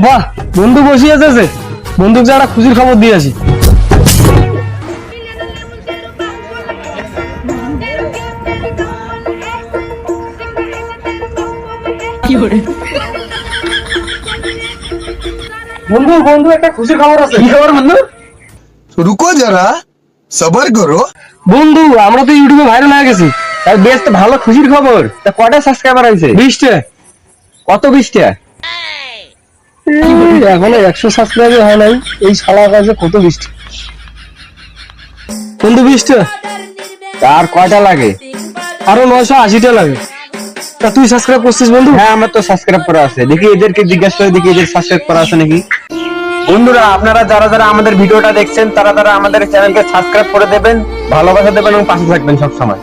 বাহ, বন্ধু বসে আছে, বন্ধুকে একটা খুশির খবর দিয়ে আসি। বন্ধু বন্ধু একটা খুশির খবর আছে। কি খবর বন্ধু? रुको जरा सबर करो। বন্ধু আমরা তো ইউটিউবে ভাইরাল হয়ে গেছি। তাই বেশ তো ভালো খুশির খবর। তা কটা সাবস্ক্রাইবার হয়েছে? 20টা। কত 20টা? এখনো 100 সাবস্ক্রাইবার হয় নাই, এই শালা কাছে কত 20টা বন্ধু। 20টা। তার কয়টা লাগে? আরো 980টা লাগে। তা তুই সাবস্ক্রাইব করছিস বন্ধু? হ্যাঁ আমার তো সাবস্ক্রাইব করা আছে। দেখি এদেরকে জিজ্ঞাসা করে দেখি এদের সাবস্ক্রাইব করা আছে নাকি। বন্ধুরা আপনারা যারা যারা আমাদের ভিডিওটা দেখছেন তারা তারা আমাদের চ্যানেলকে সাবস্ক্রাইব করে দেবেন, ভালোবাসা দেবেন এবং পাশে থাকবেন সব সময়।